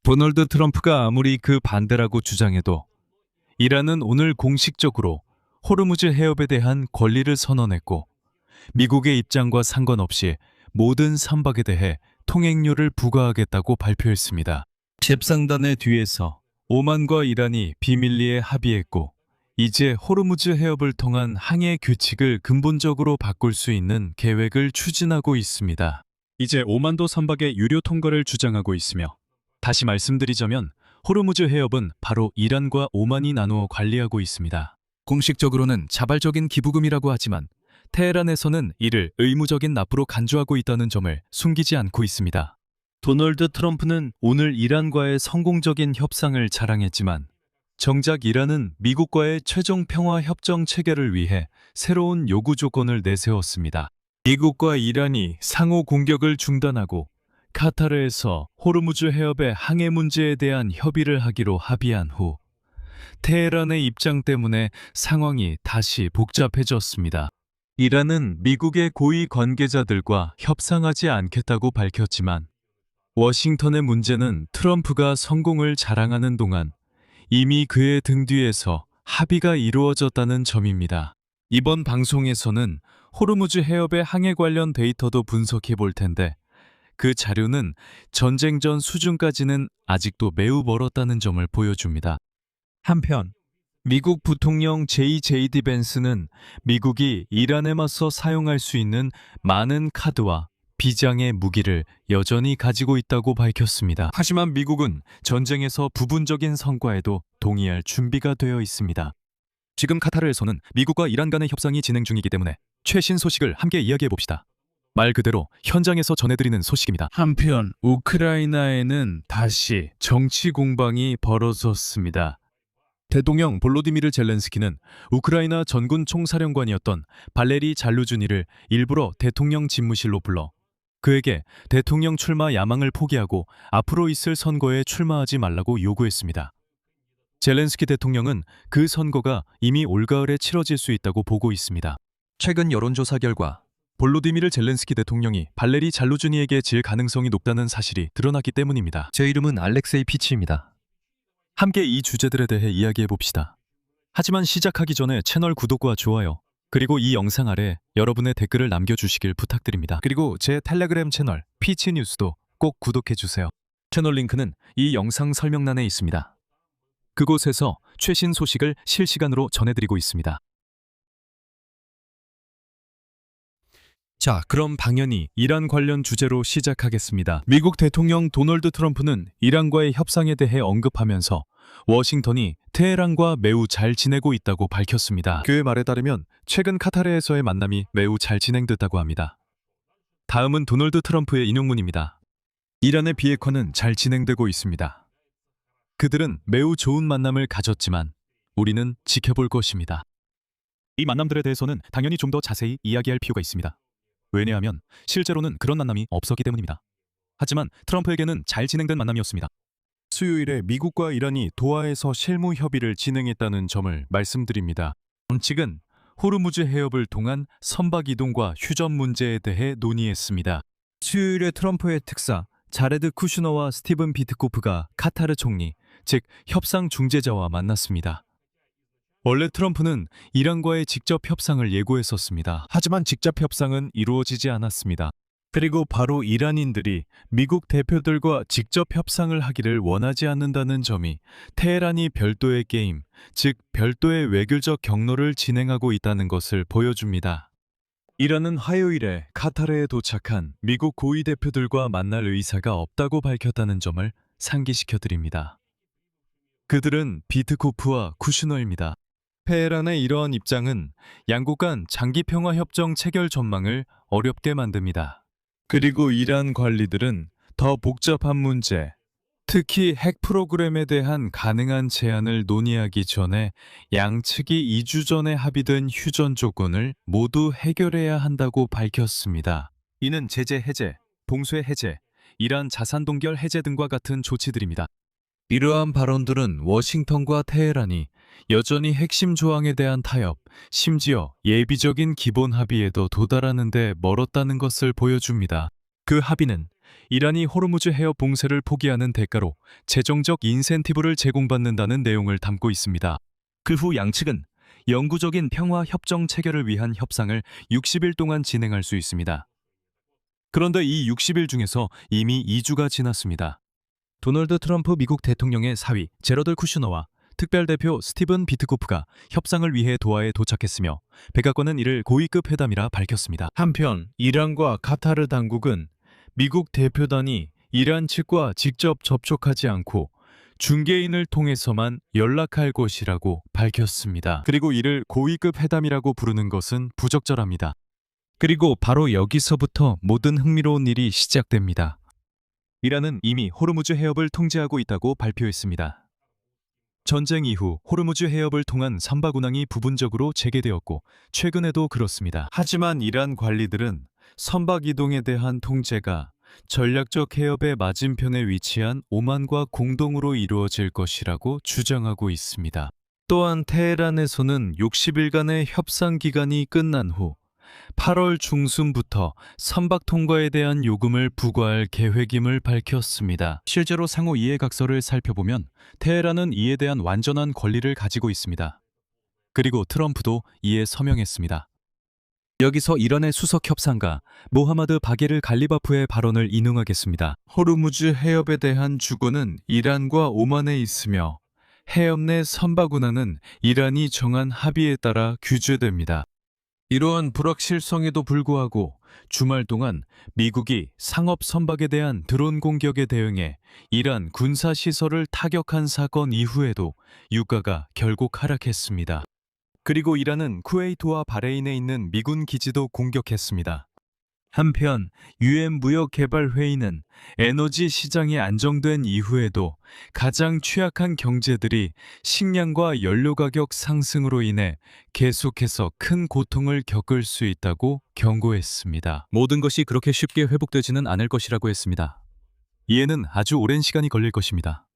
도널드 트럼프가 아무리 그 반대라고 주장해도 이란은 오늘 공식적으로 호르무즈 해협에 대한 권리를 선언했고 미국의 입장과 상관없이 모든 선박에 대해 통행료를 부과하겠다고 발표했습니다. 협상단의 뒤에서 오만과 이란이 비밀리에 합의했고 이제 호르무즈 해협을 통한 항해 규칙을 근본적으로 바꿀 수 있는 계획을 추진하고 있습니다. 이제 오만도 선박의 유료 통과를 주장하고 있으며 다시 말씀드리자면 호르무즈 해협은 바로 이란과 오만이 나누어 관리하고 있습니다. 공식적으로는 자발적인 기부금이라고 하지만 테헤란에서는 이를 의무적인 납부로 간주하고 있다는 점을 숨기지 않고 있습니다. 도널드 트럼프는 오늘 이란과의 성공적인 협상을 자랑했지만 정작 이란은 미국과의 최종 평화 협정 체결을 위해 새로운 요구 조건을 내세웠습니다. 미국과 이란이 상호 공격을 중단하고 카타르에서 호르무즈 해협의 항해 문제에 대한 협의를 하기로 합의한 후 테헤란의 입장 때문에 상황이 다시 복잡해졌습니다. 이란은 미국의 고위 관계자들과 협상하지 않겠다고 밝혔지만 워싱턴의 문제는 트럼프가 성공을 자랑하는 동안 이미 그의 등 뒤에서 합의가 이루어졌다는 점입니다. 이번 방송에서는 호르무즈 해협의 항해 관련 데이터도 분석해 볼 텐데 그 자료는 전쟁 전 수준까지는 아직도 매우 멀었다는 점을 보여줍니다. 한편 미국 부통령 J.D. 벤스는 미국이 이란에 맞서 사용할 수 있는 많은 카드와 비장의 무기를 여전히 가지고 있다고 밝혔습니다. 하지만 미국은 전쟁에서 부분적인 성과에도 동의할 준비가 되어 있습니다. 지금 카타르에서는 미국과 이란 간의 협상이 진행 중이기 때문에 최신 소식을 함께 이야기해 봅시다. 말 그대로 현장에서 전해드리는 소식입니다. 한편 우크라이나에는 다시 정치 공방이 벌어졌습니다. 대통령 볼로디미르 젤렌스키는 우크라이나 전군 총사령관이었던 발레리 잘루주니를 일부러 대통령 집무실로 불러 그에게 대통령 출마 야망을 포기하고 앞으로 있을 선거에 출마하지 말라고 요구했습니다. 젤렌스키 대통령은 그 선거가 이미 올가을에 치러질 수 있다고 보고 있습니다. 최근 여론조사 결과 볼로디미르 젤렌스키 대통령이 발레리 잘루주니에게 질 가능성이 높다는 사실이 드러났기 때문입니다. 제 이름은 알렉세이 피치입니다. 함께 이 주제들에 대해 이야기해 봅시다. 하지만 시작하기 전에 채널 구독과 좋아요, 그리고 이 영상 아래 여러분의 댓글을 남겨주시길 부탁드립니다. 그리고 제 텔레그램 채널 피치뉴스도 꼭 구독해주세요. 채널 링크는 이 영상 설명란에 있습니다. 그곳에서 최신 소식을 실시간으로 전해드리고 있습니다. 자, 그럼 당연히 이란 관련 주제로 시작하겠습니다. 미국 대통령 도널드 트럼프는 이란과의 협상에 대해 언급하면서 워싱턴이 테헤란과 매우 잘 지내고 있다고 밝혔습니다. 그의 말에 따르면 최근 카타르에서의 만남이 매우 잘 진행됐다고 합니다. 다음은 도널드 트럼프의 인용문입니다. 이란의 비핵화는 잘 진행되고 있습니다. 그들은 매우 좋은 만남을 가졌지만 우리는 지켜볼 것입니다. 이 만남들에 대해서는 당연히 좀 더 자세히 이야기할 필요가 있습니다. 왜냐하면 실제로는 그런 만남이 없었기 때문입니다. 하지만 트럼프에게는 잘 진행된 만남이었습니다. 수요일에 미국과 이란이 도하에서 실무 협의를 진행했다는 점을 말씀드립니다. 측은 호르무즈 해협을 통한 선박 이동과 휴전 문제에 대해 논의했습니다. 수요일에 트럼프의 특사 자레드 쿠슈너와 스티븐 비트코프가 카타르 총리, 즉 협상 중재자와 만났습니다. 원래 트럼프는 이란과의 직접 협상을 예고했었습니다. 하지만 직접 협상은 이루어지지 않았습니다. 그리고 바로 이란인들이 미국 대표들과 직접 협상을 하기를 원하지 않는다는 점이 테헤란이 별도의 게임, 즉 별도의 외교적 경로를 진행하고 있다는 것을 보여줍니다. 이란은 화요일에 카타르에 도착한 미국 고위 대표들과 만날 의사가 없다고 밝혔다는 점을 상기시켜드립니다. 그들은 비트코프와 쿠슈너입니다. 테헤란의 이러한 입장은 양국 간 장기 평화 협정 체결 전망을 어렵게 만듭니다. 그리고 이란 관리들은 더 복잡한 문제, 특히 핵 프로그램에 대한 가능한 제한을 논의하기 전에 양측이 2주 전에 합의된 휴전 조건을 모두 해결해야 한다고 밝혔습니다. 이는 제재 해제, 봉쇄 해제, 이란 자산 동결 해제 등과 같은 조치들입니다. 이러한 발언들은 워싱턴과 테헤란이 여전히 핵심 조항에 대한 타협, 심지어 예비적인 기본 합의에도 도달하는 데 멀었다는 것을 보여줍니다. 그 합의는 이란이 호르무즈 해협 봉쇄를 포기하는 대가로 재정적 인센티브를 제공받는다는 내용을 담고 있습니다. 그 후 양측은 영구적인 평화 협정 체결을 위한 협상을 60일 동안 진행할 수 있습니다. 그런데 이 60일 중에서 이미 2주가 지났습니다. 도널드 트럼프 미국 대통령의 사위 제러드 쿠슈너와 특별대표 스티븐 비트코프가 협상을 위해 도하에 도착했으며 백악관은 이를 고위급 회담이라 밝혔습니다. 한편 이란과 카타르 당국은 미국 대표단이 이란 측과 직접 접촉하지 않고 중개인을 통해서만 연락할 것이라고 밝혔습니다. 그리고 이를 고위급 회담이라고 부르는 것은 부적절합니다. 그리고 바로 여기서부터 모든 흥미로운 일이 시작됩니다. 이란은 이미 호르무즈 해협을 통제하고 있다고 발표했습니다. 전쟁 이후 호르무즈 해협을 통한 선박 운항이 부분적으로 재개되었고 최근에도 그렇습니다. 하지만 이란 관리들은 선박 이동에 대한 통제가 전략적 해협의 맞은편에 위치한 오만과 공동으로 이루어질 것이라고 주장하고 있습니다. 또한 테헤란에서는 60일간의 협상 기간이 끝난 후 8월 중순부터 선박 통과에 대한 요금을 부과할 계획임을 밝혔습니다. 실제로 상호 이해각서를 살펴보면 테헤란은 이에 대한 완전한 권리를 가지고 있습니다. 그리고 트럼프도 이에 서명했습니다. 여기서 이란의 수석 협상가 모하마드 바게르 갈리바프의 발언을 인용하겠습니다. 호르무즈 해협에 대한 주권은 이란과 오만에 있으며 해협 내 선박 운항은 이란이 정한 합의에 따라 규제됩니다. 이러한 불확실성에도 불구하고 주말 동안 미국이 상업 선박에 대한 드론 공격에 대응해 이란 군사시설을 타격한 사건 이후에도 유가가 결국 하락했습니다. 그리고 이란은 쿠웨이트와 바레인에 있는 미군 기지도 공격했습니다. 한편 유엔 무역개발회의는 에너지 시장이 안정된 이후에도 가장 취약한 경제들이 식량과 연료 가격 상승으로 인해 계속해서 큰 고통을 겪을 수 있다고 경고했습니다. 모든 것이 그렇게 쉽게 회복되지는 않을 것이라고 했습니다. 이에는 아주 오랜 시간이 걸릴 것입니다.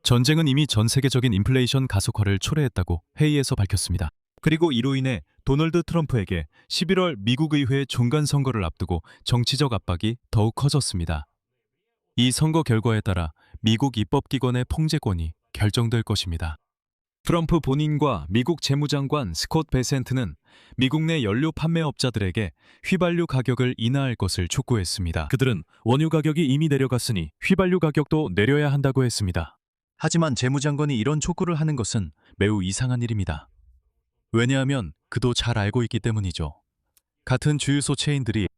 전쟁은 이미 전 세계적인 인플레이션 가속화를 초래했다고 회의에서 밝혔습니다. 그리고 이로 인해 도널드 트럼프에게 11월 미국 의회 종간 선거를 앞두고 정치적 압박이 더욱 커졌습니다. 이 선거 결과에 따라 미국 입법기관의 통제권이 결정될 것입니다. 트럼프 본인과 미국 재무장관 스콧 베센트는 미국 내 연료 판매업자들에게 휘발유 가격을 인하할 것을 촉구했습니다. 그들은 원유 가격이 이미 내려갔으니 휘발유 가격도 내려야 한다고 했습니다. 하지만 재무장관이 이런 촉구를 하는 것은 매우 이상한 일입니다. 왜냐하면 그도 잘 알고 있기 때문이죠. 같은 주유소 체인들이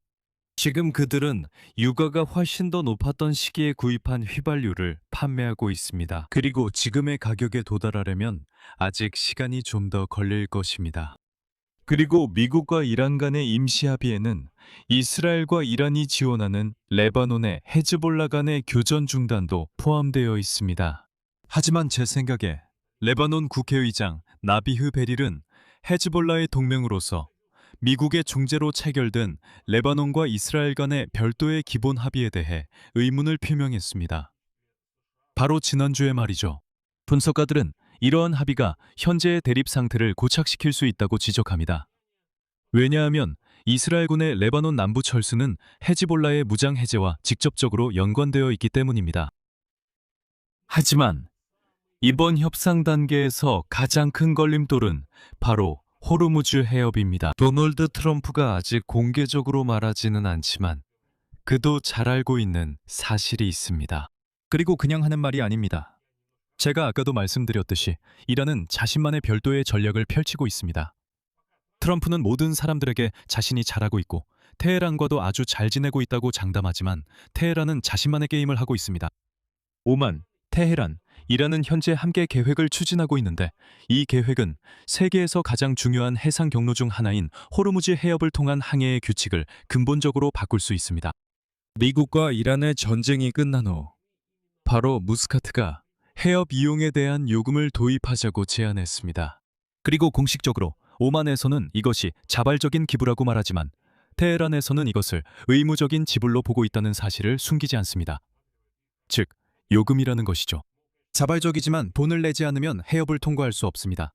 지금 그들은 유가가 훨씬 더 높았던 시기에 구입한 휘발유를 판매하고 있습니다. 그리고 지금의 가격에 도달하려면 아직 시간이 좀 더 걸릴 것입니다. 그리고 미국과 이란 간의 임시 합의에는 이스라엘과 이란이 지원하는 레바논의 헤즈볼라 간의 교전 중단도 포함되어 있습니다. 하지만 제 생각에 레바논 국회의장 나비흐 베릴은 헤즈볼라의 동맹으로서 미국의 중재로 체결된 레바논과 이스라엘 간의 별도의 기본 합의에 대해 의문을 표명했습니다. 바로 지난주에 말이죠. 분석가들은 이러한 합의가 현재의 대립 상태를 고착시킬 수 있다고 지적합니다. 왜냐하면 이스라엘군의 레바논 남부 철수는 헤즈볼라의 무장 해제와 직접적으로 연관되어 있기 때문입니다. 하지만 이번 협상 단계에서 가장 큰 걸림돌은 바로 호르무즈 해협입니다. 도널드 트럼프가 아직 공개적으로 말하지는 않지만 그도 잘 알고 있는 사실이 있습니다. 그리고 그냥 하는 말이 아닙니다. 제가 아까도 말씀드렸듯이 이란은 자신만의 별도의 전략을 펼치고 있습니다. 트럼프는 모든 사람들에게 자신이 잘하고 있고 테헤란과도 아주 잘 지내고 있다고 장담하지만 테헤란은 자신만의 게임을 하고 있습니다. 오만, 테헤란, 이란은 현재 함께 계획을 추진하고 있는데 이 계획은 세계에서 가장 중요한 해상 경로 중 하나인 호르무즈 해협을 통한 항해의 규칙을 근본적으로 바꿀 수 있습니다. 미국과 이란의 전쟁이 끝난 후 바로 무스카트가 해협 이용에 대한 요금을 도입하자고 제안했습니다. 그리고 공식적으로 오만에서는 이것이 자발적인 기부라고 말하지만 테헤란에서는 이것을 의무적인 지불로 보고 있다는 사실을 숨기지 않습니다. 즉, 요금이라는 것이죠. 자발적이지만 돈을 내지 않으면 해협을 통과할 수 없습니다.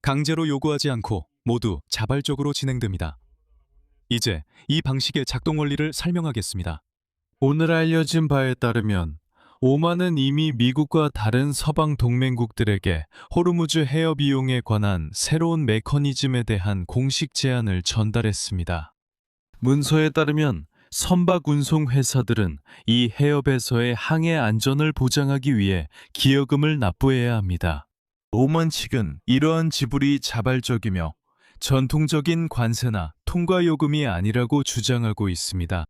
강제로 요구하지 않고 모두 자발적으로 진행됩니다. 이제 이 방식의 작동 원리를 설명하겠습니다. 오늘 알려진 바에 따르면 오만은 이미 미국과 다른 서방 동맹국들에게 호르무즈 해협 이용에 관한 새로운 메커니즘에 대한 공식 제안을 전달했습니다. 문서에 따르면 선박 운송 회사들은 이 해협에서의 항해 안전을 보장하기 위해 기여금을 납부해야 합니다. 오만 측은 이러한 지불이 자발적이며 전통적인 관세나 통과 요금이 아니라고 주장하고 있습니다.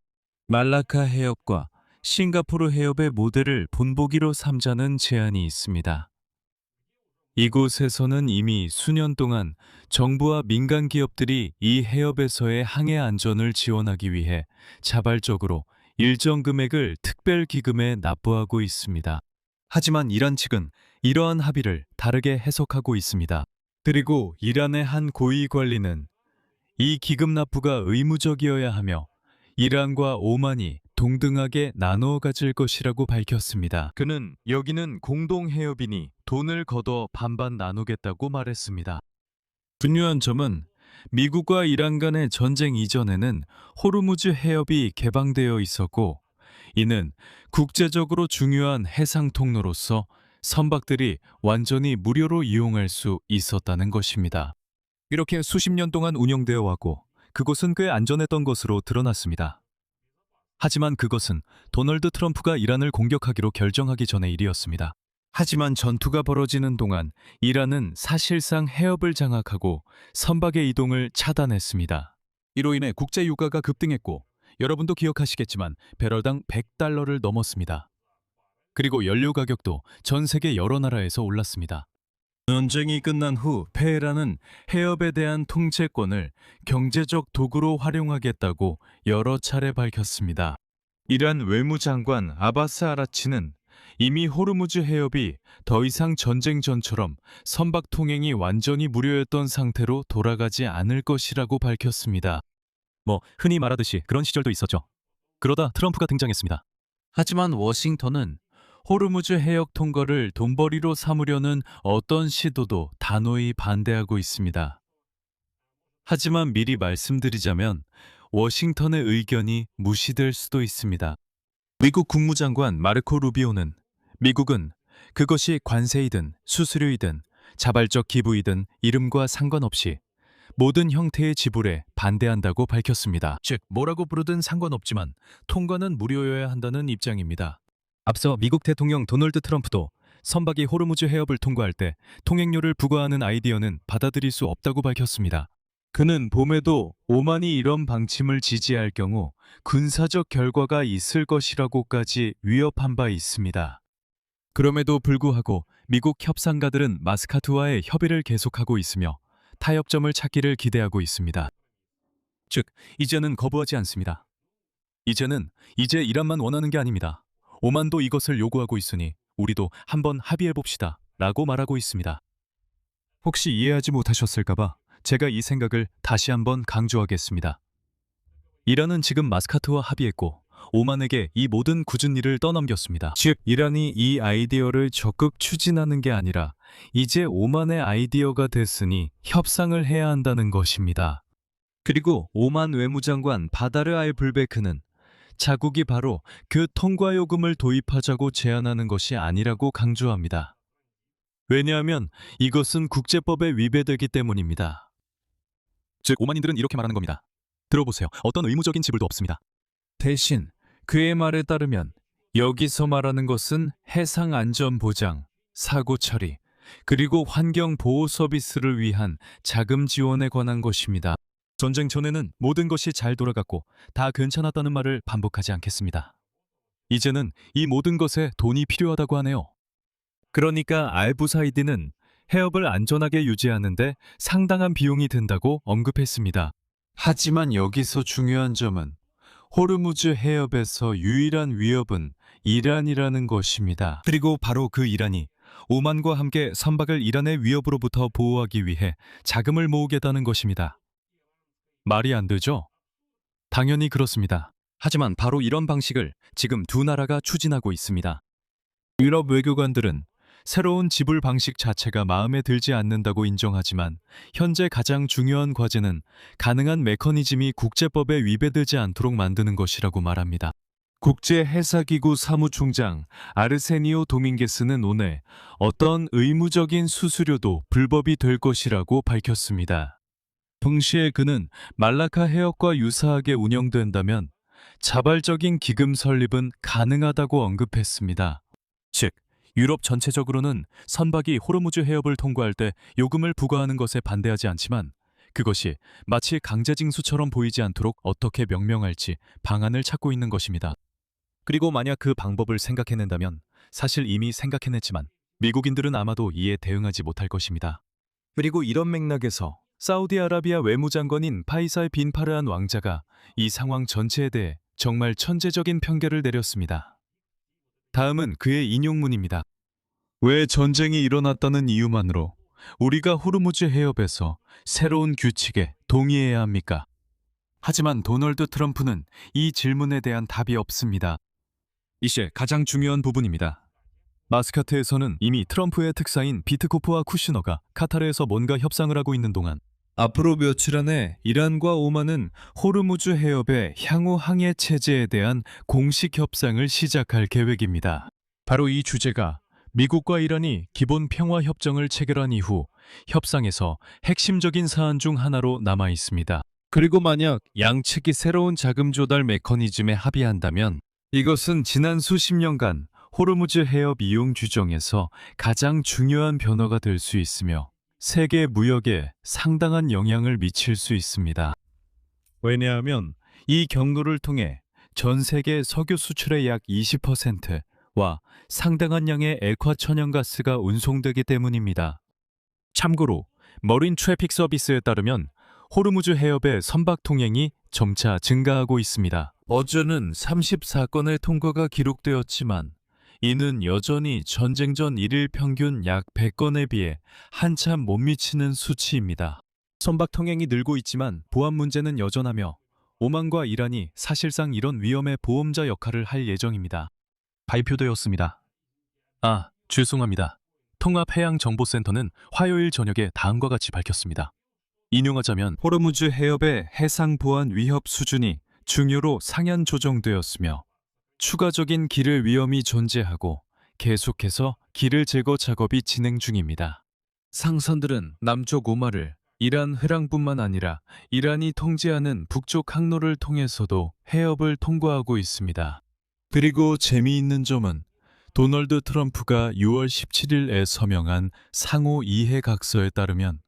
말라카 해협과 싱가포르 해협의 모델을 본보기로 삼자는 제안이 있습니다. 이곳에서는 이미 수년 동안 정부와 민간 기업들이 이 해협에서의 항해 안전을 지원하기 위해 자발적으로 일정 금액을 특별 기금에 납부하고 있습니다. 하지만 이란 측은 이러한 합의를 다르게 해석하고 있습니다. 그리고 이란의 한 고위 관리는 이 기금 납부가 의무적이어야 하며 이란과 오만이 동등하게 나누어 가질 것이라고 밝혔습니다. 그는 여기는 공동 해협이니 돈을 걷어 반반 나누겠다고 말했습니다. 중요한 점은 미국과 이란 간의 전쟁 이전에는 호르무즈 해협이 개방되어 있었고 이는 국제적으로 중요한 해상 통로로서 선박들이 완전히 무료로 이용할 수 있었다는 것입니다. 이렇게 수십 년 동안 운영되어 왔고 그곳은 꽤 안전했던 것으로 드러났습니다. 하지만 그것은 도널드 트럼프가 이란을 공격하기로 결정하기 전의 일이었습니다. 하지만 전투가 벌어지는 동안 이란은 사실상 해협을 장악하고 선박의 이동을 차단했습니다. 이로 인해 국제 유가가 급등했고 여러분도 기억하시겠지만 배럴당 100달러를 넘었습니다. 그리고 연료 가격도 전 세계 여러 나라에서 올랐습니다. 전쟁이 끝난 후 페헤란은 해협에 대한 통제권을 경제적 도구로 활용하겠다고 여러 차례 밝혔습니다. 이란 외무장관 아바스 아라치는 이미 호르무즈 해협이 더 이상 전쟁 전처럼 선박 통행이 완전히 무료였던 상태로 돌아가지 않을 것이라고 밝혔습니다. 흔히 말하듯이 그런 시절도 있었죠. 그러다 트럼프가 등장했습니다. 하지만 워싱턴은 호르무즈 해역 통과를 돈벌이로 삼으려는 어떤 시도도 단호히 반대하고 있습니다. 하지만 미리 말씀드리자면 워싱턴의 의견이 무시될 수도 있습니다. 미국 국무장관 마르코 루비오는 미국은 그것이 관세이든 수수료이든 자발적 기부이든 이름과 상관없이 모든 형태의 지불에 반대한다고 밝혔습니다. 즉, 뭐라고 부르든 상관없지만 통과는 무료여야 한다는 입장입니다. 앞서 미국 대통령 도널드 트럼프도 선박이 호르무즈 해협을 통과할 때 통행료를 부과하는 아이디어는 받아들일 수 없다고 밝혔습니다. 그는 봄에도 오만이 이런 방침을 지지할 경우 군사적 결과가 있을 것이라고까지 위협한 바 있습니다. 그럼에도 불구하고 미국 협상가들은 마스카트와의 협의를 계속하고 있으며 타협점을 찾기를 기대하고 있습니다. 즉, 이제는 거부하지 않습니다. 이제 이란만 원하는 게 아닙니다. 오만도 이것을 요구하고 있으니 우리도 한번 합의해봅시다 라고 말하고 있습니다. 혹시 이해하지 못하셨을까봐 제가 이 생각을 다시 한번 강조하겠습니다. 이란은 지금 마스카트와 합의했고 오만에게 이 모든 굳은 일을 떠넘겼습니다. 즉, 이란이 이 아이디어를 적극 추진하는 게 아니라 이제 오만의 아이디어가 됐으니 협상을 해야 한다는 것입니다. 그리고 오만 외무장관 바다르 알 불베크는 자국이 바로 그 통과 요금을 도입하자고 제안하는 것이 아니라고 강조합니다. 왜냐하면 이것은 국제법에 위배되기 때문입니다. 즉, 오만인들은 이렇게 말하는 겁니다. 들어보세요. 어떤 의무적인 지불도 없습니다. 대신 그의 말에 따르면 여기서 말하는 것은 해상 안전 보장, 사고 처리, 그리고 환경 보호 서비스를 위한 자금 지원에 관한 것입니다. 전쟁 전에는 모든 것이 잘 돌아갔고 다 괜찮았다는 말을 반복하지 않겠습니다. 이제는 이 모든 것에 돈이 필요하다고 하네요. 그러니까 알부사이디는 해협을 안전하게 유지하는데 상당한 비용이 든다고 언급했습니다. 하지만 여기서 중요한 점은 호르무즈 해협에서 유일한 위협은 이란이라는 것입니다. 그리고 바로 그 이란이 오만과 함께 선박을 이란의 위협으로부터 보호하기 위해 자금을 모으겠다는 것입니다. 말이 안 되죠? 당연히 그렇습니다. 하지만 바로 이런 방식을 지금 두 나라가 추진하고 있습니다. 유럽 외교관들은 새로운 지불 방식 자체가 마음에 들지 않는다고 인정하지만 현재 가장 중요한 과제는 가능한 메커니즘이 국제법에 위배되지 않도록 만드는 것이라고 말합니다. 국제해사기구 사무총장 아르세니오 도밍게스는 오늘 어떤 의무적인 수수료도 불법이 될 것이라고 밝혔습니다. 동시에 그는 말라카 해역과 유사하게 운영된다면 자발적인 기금 설립은 가능하다고 언급했습니다. 즉, 유럽 전체적으로는 선박이 호르무즈 해협을 통과할 때 요금을 부과하는 것에 반대하지 않지만 그것이 마치 강제징수처럼 보이지 않도록 어떻게 명명할지 방안을 찾고 있는 것입니다. 그리고 만약 그 방법을 생각해낸다면 사실 이미 생각해냈지만 미국인들은 아마도 이에 대응하지 못할 것입니다. 그리고 이런 맥락에서 사우디아라비아 외무장관인 파이살 빈 파르한 왕자가 이 상황 전체에 대해 정말 천재적인 평가를 내렸습니다. 다음은 그의 인용문입니다. 왜 전쟁이 일어났다는 이유만으로 우리가 호르무즈 해협에서 새로운 규칙에 동의해야 합니까? 하지만 도널드 트럼프는 이 질문에 대한 답이 없습니다. 이제 가장 중요한 부분입니다. 마스카트에서는 이미 트럼프의 특사인 비트코프와 쿠시너가 카타르에서 뭔가 협상을 하고 있는 동안 앞으로 며칠 안에 이란과 오만은 호르무즈 해협의 향후 항해 체제에 대한 공식 협상을 시작할 계획입니다. 바로 이 주제가 미국과 이란이 기본 평화 협정을 체결한 이후 협상에서 핵심적인 사안 중 하나로 남아 있습니다. 그리고 만약 양측이 새로운 자금 조달 메커니즘에 합의한다면 이것은 지난 수십 년간 호르무즈 해협 이용 규정에서 가장 중요한 변화가 될 수 있으며 세계 무역에 상당한 영향을 미칠 수 있습니다. 왜냐하면 이 경로를 통해 전 세계 석유 수출의 약 20%와 상당한 양의 액화 천연가스가 운송되기 때문입니다. 참고로 머린 트래픽 서비스에 따르면 호르무즈 해협의 선박 통행이 점차 증가하고 있습니다. 어제는 34건의 통과가 기록되었지만 이는 여전히 전쟁 전 1일 평균 약 100건에 비해 한참 못 미치는 수치입니다. 선박 통행이 늘고 있지만 보안 문제는 여전하며 오만과 이란이 사실상 이런 위험의 보험자 역할을 할 예정입니다. 발표되었습니다. 죄송합니다. 통합해양정보센터는 화요일 저녁에 다음과 같이 밝혔습니다. 인용하자면 호르무즈 해협의 해상 보안 위협 수준이 중요로 상향 조정되었으며 추가적인 기를 위험이 존재하고 계속해서 기를 제거 작업이 진행 중입니다. 상선들은 남쪽 오마를 이란 회랑뿐만 아니라 이란이 통제하는 북쪽 항로를 통해서도 해협을 통과하고 있습니다. 그리고 재미있는 점은 도널드 트럼프가 6월 17일에 서명한 상호 이해 각서에 따르면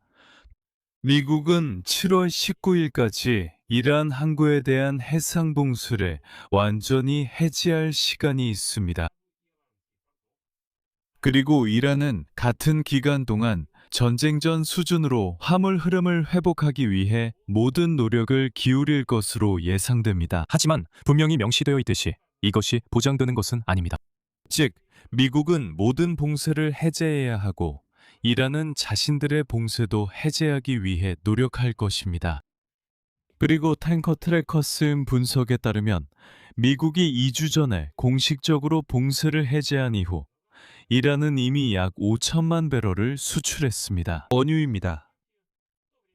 미국은 7월 19일까지 이란 항구에 대한 해상 봉쇄를 완전히 해제할 시간이 있습니다. 그리고 이란은 같은 기간 동안 전쟁 전 수준으로 화물 흐름을 회복하기 위해 모든 노력을 기울일 것으로 예상됩니다. 하지만 분명히 명시되어 있듯이 이것이 보장되는 것은 아닙니다. 즉, 미국은 모든 봉쇄를 해제해야 하고 이란은 자신들의 봉쇄도 해제하기 위해 노력할 것입니다. 그리고 탱커 트래커스 분석에 따르면 미국이 2주 전에 공식적으로 봉쇄를 해제한 이후 이란은 이미 약 5천만 배럴을 수출했습니다. 원유입니다.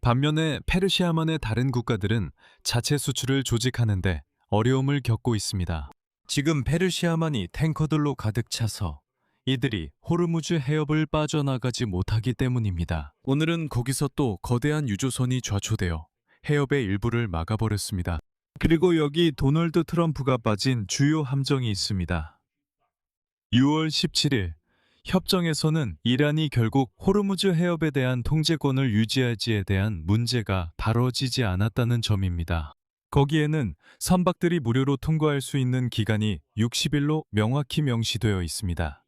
반면에 페르시아만의 다른 국가들은 자체 수출을 조직하는데 어려움을 겪고 있습니다. 지금 페르시아만이 탱커들로 가득 차서 이들이 호르무즈 해협을 빠져나가지 못하기 때문입니다. 오늘은 거기서 또 거대한 유조선이 좌초되어 해협의 일부를 막아버렸습니다. 그리고 여기 도널드 트럼프가 빠진 주요 함정이 있습니다. 6월 17일 협정에서는 이란이 결국 호르무즈 해협에 대한 통제권을 유지할지에 대한 문제가 다뤄지지 않았다는 점입니다. 거기에는 선박들이 무료로 통과할 수 있는 기간이 60일로 명확히 명시되어 있습니다.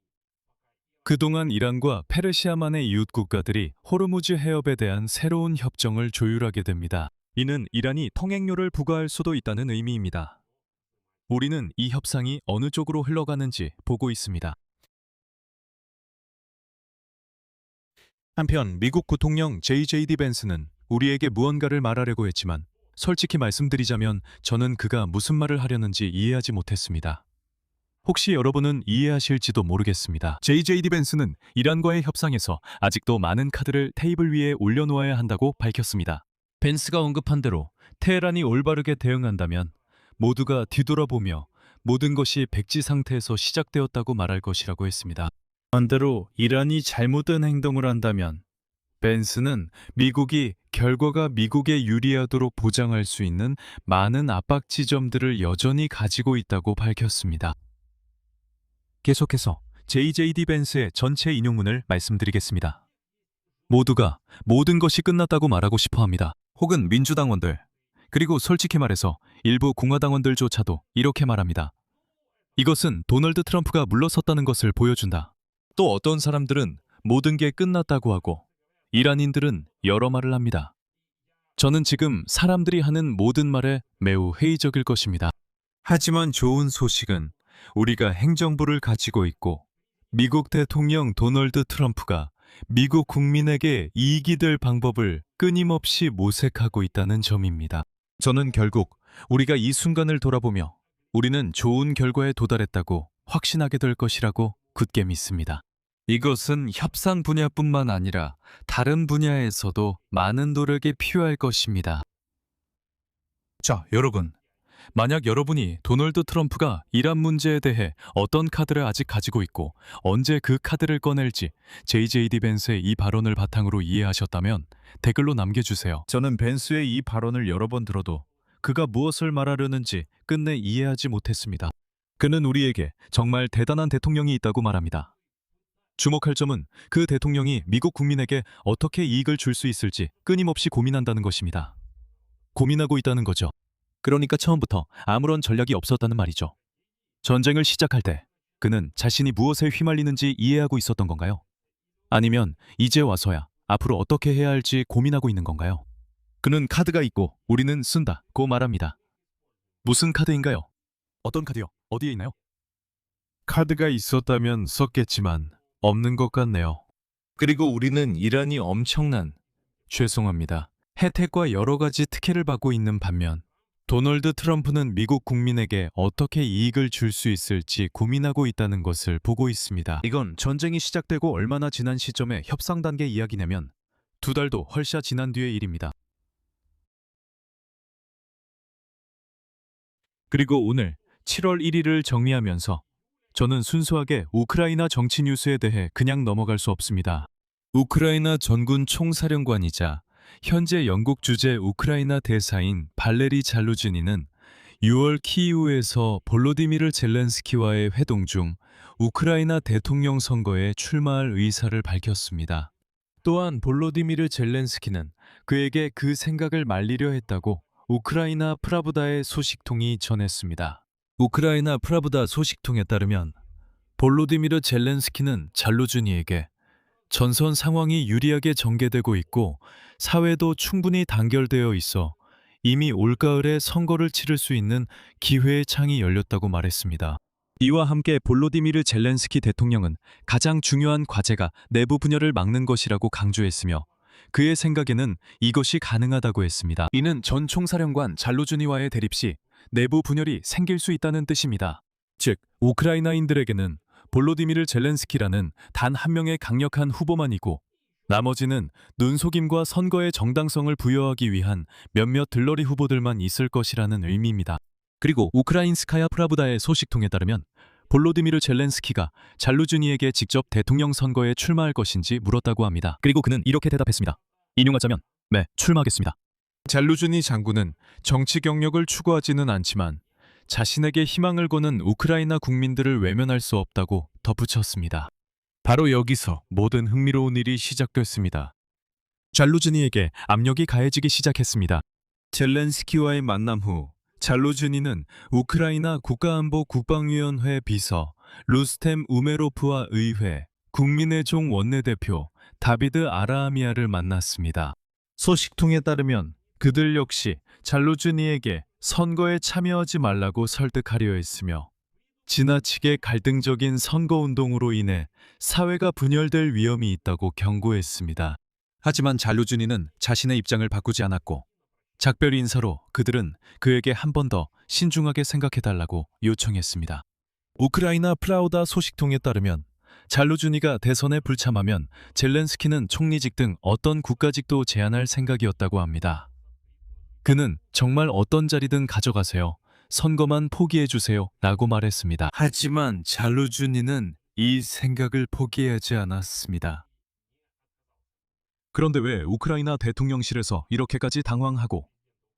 그동안 이란과 페르시아만의 이웃 국가들이 호르무즈 해협에 대한 새로운 협정을 조율하게 됩니다. 이는 이란이 통행료를 부과할 수도 있다는 의미입니다. 우리는 이 협상이 어느 쪽으로 흘러가는지 보고 있습니다. 한편 미국 부통령 JJD 벤스는 우리에게 무언가를 말하려고 했지만 솔직히 말씀드리자면 저는 그가 무슨 말을 하려는지 이해하지 못했습니다. 혹시 여러분은 이해하실지도 모르겠습니다. JJD 벤스는 이란과의 협상에서 아직도 많은 카드를 테이블 위에 올려놓아야 한다고 밝혔습니다. 벤스가 언급한 대로 테헤란이 올바르게 대응한다면 모두가 뒤돌아보며 모든 것이 백지 상태에서 시작되었다고 말할 것이라고 했습니다. 반대로 이란이 잘못된 행동을 한다면 벤스는 미국이 결과가 미국에 유리하도록 보장할 수 있는 많은 압박 지점들을 여전히 가지고 있다고 밝혔습니다. 계속해서 JJD 벤스의 전체 인용문을 말씀드리겠습니다. 모두가 모든 것이 끝났다고 말하고 싶어 합니다. 혹은 민주당원들, 그리고 솔직히 말해서 일부 공화당원들조차도 이렇게 말합니다. 이것은 도널드 트럼프가 물러섰다는 것을 보여준다. 또 어떤 사람들은 모든 게 끝났다고 하고 이란인들은 여러 말을 합니다. 저는 지금 사람들이 하는 모든 말에 매우 회의적일 것입니다. 하지만 좋은 소식은 우리가 행정부를 가지고 있고 미국 대통령 도널드 트럼프가 미국 국민에게 이익이 될 방법을 끊임없이 모색하고 있다는 점입니다. 저는 결국 우리가 이 순간을 돌아보며 우리는 좋은 결과에 도달했다고 확신하게 될 것이라고 굳게 믿습니다. 이것은 협상 분야뿐만 아니라 다른 분야에서도 많은 노력이 필요할 것입니다. 자, 여러분. 만약 여러분이 도널드 트럼프가 이란 문제에 대해 어떤 카드를 아직 가지고 있고 언제 그 카드를 꺼낼지 JJD 벤스의 이 발언을 바탕으로 이해하셨다면 댓글로 남겨주세요. 저는 벤스의 이 발언을 여러 번 들어도 그가 무엇을 말하려는지 끝내 이해하지 못했습니다. 그는 우리에게 정말 대단한 대통령이 있다고 말합니다. 주목할 점은 그 대통령이 미국 국민에게 어떻게 이익을 줄 수 있을지 끊임없이 고민한다는 것입니다. 고민하고 있다는 거죠. 그러니까 처음부터 아무런 전략이 없었다는 말이죠. 전쟁을 시작할 때 그는 자신이 무엇에 휘말리는지 이해하고 있었던 건가요? 아니면 이제 와서야 앞으로 어떻게 해야 할지 고민하고 있는 건가요? 그는 카드가 있고 우리는 쓴다고 말합니다. 무슨 카드인가요? 어떤 카드요? 어디에 있나요? 카드가 있었다면 썼겠지만 없는 것 같네요. 그리고 우리는 이란이 엄청난, 죄송합니다, 혜택과 여러 가지 특혜를 받고 있는 반면 도널드 트럼프는 미국 국민에게 어떻게 이익을 줄 수 있을지 고민하고 있다는 것을 보고 있습니다. 이건 전쟁이 시작되고 얼마나 지난 시점의 협상 단계 이야기냐면 2달도 훨씬 지난 뒤의 일입니다. 그리고 오늘 7월 1일을 정리하면서 저는 순수하게 우크라이나 정치 뉴스에 대해 그냥 넘어갈 수 없습니다. 우크라이나 전군 총사령관이자 현재 영국 주재 우크라이나 대사인 발레리 잘루즈니는 6월 키이우에서 볼로디미르 젤렌스키와의 회동 중 우크라이나 대통령 선거에 출마할 의사를 밝혔습니다. 또한 볼로디미르 젤렌스키는 그에게 그 생각을 말리려 했다고 우크라이나 프라브다의 소식통이 전했습니다. 우크라이나 프라브다 소식통에 따르면 볼로디미르 젤렌스키는 잘루즈니에게 전선 상황이 유리하게 전개되고 있고 사회도 충분히 단결되어 있어 이미 올가을에 선거를 치를 수 있는 기회의 창이 열렸다고 말했습니다. 이와 함께 볼로디미르 젤렌스키 대통령은 가장 중요한 과제가 내부 분열을 막는 것이라고 강조했으며 그의 생각에는 이것이 가능하다고 했습니다. 이는 전 총사령관 잘루즈니와의 대립 시 내부 분열이 생길 수 있다는 뜻입니다. 즉, 우크라이나인들에게는 볼로디미르 젤렌스키라는 단 한 명의 강력한 후보만이고 나머지는 눈속임과 선거의 정당성을 부여하기 위한 몇몇 들러리 후보들만 있을 것이라는 의미입니다. 그리고 우크라인스카야 프라브다의 소식통에 따르면 볼로디미르 젤렌스키가 잘루즈니에게 직접 대통령 선거에 출마할 것인지 물었다고 합니다. 그리고 그는 이렇게 대답했습니다. 인용하자면, 네, 출마하겠습니다. 잘루즈니 장군은 정치 경력을 추구하지는 않지만 자신에게 희망을 거는 우크라이나 국민들을 외면할 수 없다고 덧붙였습니다. 바로 여기서 모든 흥미로운 일이 시작됐습니다. 잘루즈니에게 압력이 가해지기 시작했습니다. 젤렌스키와의 만남 후 잘루즈니는 우크라이나 국가안보 국방위원회 비서 루스템 우메로프와 의회, 국민의 종 원내대표 다비드 아라하미아를 만났습니다. 소식통에 따르면 그들 역시 잘루즈니에게 선거에 참여하지 말라고 설득하려 했으며 지나치게 갈등적인 선거운동으로 인해 사회가 분열될 위험이 있다고 경고했습니다. 하지만 잘루즈니는 자신의 입장을 바꾸지 않았고 작별 인사로 그들은 그에게 한 번 더 신중하게 생각해달라고 요청했습니다. 우크라이나 프라우다 소식통에 따르면 잘루즈니가 대선에 불참하면 젤렌스키는 총리직 등 어떤 국가직도 제안할 생각이었다고 합니다. 그는 정말 어떤 자리든 가져가세요. 선거만 포기해주세요 라고 말했습니다. 하지만 잘루주니는 이 생각을 포기하지 않았습니다. 그런데 왜 우크라이나 대통령실에서 이렇게까지 당황하고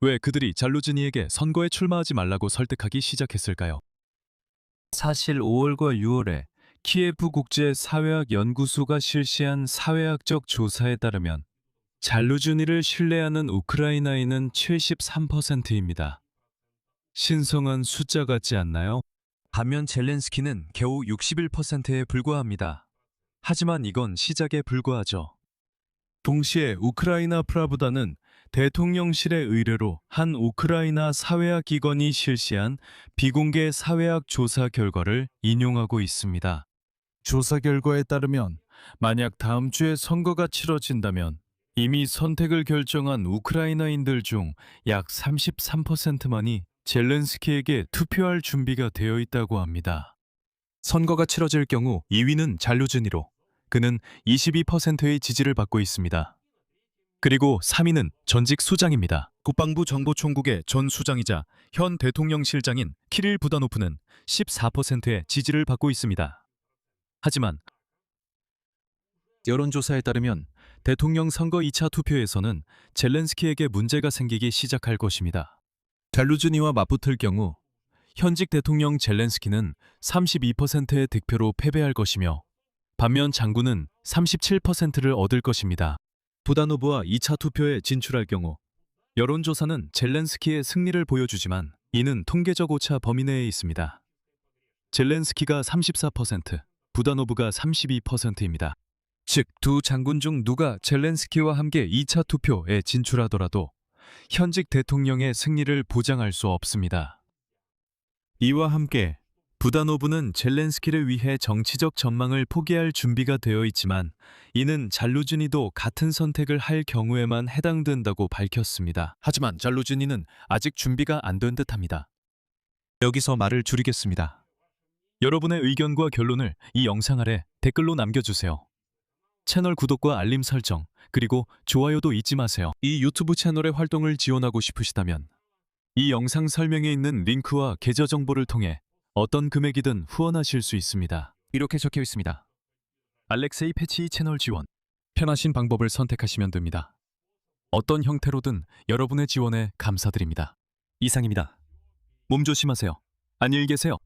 왜 그들이 잘루즈니에게 선거에 출마하지 말라고 설득하기 시작했을까요? 사실 5월과 6월에 키예프 국제 사회학 연구소가 실시한 사회학적 조사에 따르면 잘루즈니를 신뢰하는 우크라이나인은 73%입니다. 신성한 숫자 같지 않나요? 반면 젤렌스키는 겨우 61%에 불과합니다. 하지만 이건 시작에 불과하죠. 동시에 우크라이나 프라부다는 대통령실의 의뢰로 한 우크라이나 사회학 기관이 실시한 비공개 사회학 조사 결과를 인용하고 있습니다. 조사 결과에 따르면 만약 다음 주에 선거가 치러진다면 이미 선택을 결정한 우크라이나인들 중 약 33%만이 젤렌스키에게 투표할 준비가 되어 있다고 합니다. 선거가 치러질 경우 2위는 잘루즈니로 그는 22%의 지지를 받고 있습니다. 그리고 3위는 전직 수장입니다. 국방부 정보총국의 전 수장이자 현 대통령실장인 키릴 부다노프는 14%의 지지를 받고 있습니다. 하지만 여론조사에 따르면 대통령 선거 2차 투표에서는 젤렌스키에게 문제가 생기기 시작할 것입니다. 잘루즈니와 맞붙을 경우 현직 대통령 젤렌스키는 32%의 득표로 패배할 것이며 반면 장군은 37%를 얻을 것입니다. 부다노브와 2차 투표에 진출할 경우 여론조사는 젤렌스키의 승리를 보여주지만 이는 통계적 오차 범위 내에 있습니다. 젤렌스키가 34%, 부다노브가 32%입니다. 즉, 두 장군 중 누가 젤렌스키와 함께 2차 투표에 진출하더라도 현직 대통령의 승리를 보장할 수 없습니다. 이와 함께 부다노브는 젤렌스키를 위해 정치적 전망을 포기할 준비가 되어 있지만 이는 잘루즈니도 같은 선택을 할 경우에만 해당된다고 밝혔습니다. 하지만 잘루즈니는 아직 준비가 안 된 듯합니다. 여기서 말을 줄이겠습니다. 여러분의 의견과 결론을 이 영상 아래 댓글로 남겨주세요. 채널 구독과 알림 설정, 그리고 좋아요도 잊지 마세요. 이 유튜브 채널의 활동을 지원하고 싶으시다면 이 영상 설명에 있는 링크와 계좌 정보를 통해 어떤 금액이든 후원하실 수 있습니다. 이렇게 적혀 있습니다. 알렉세이 패치 채널 지원. 편하신 방법을 선택하시면 됩니다. 어떤 형태로든 여러분의 지원에 감사드립니다. 이상입니다. 몸 조심하세요. 안녕히 계세요.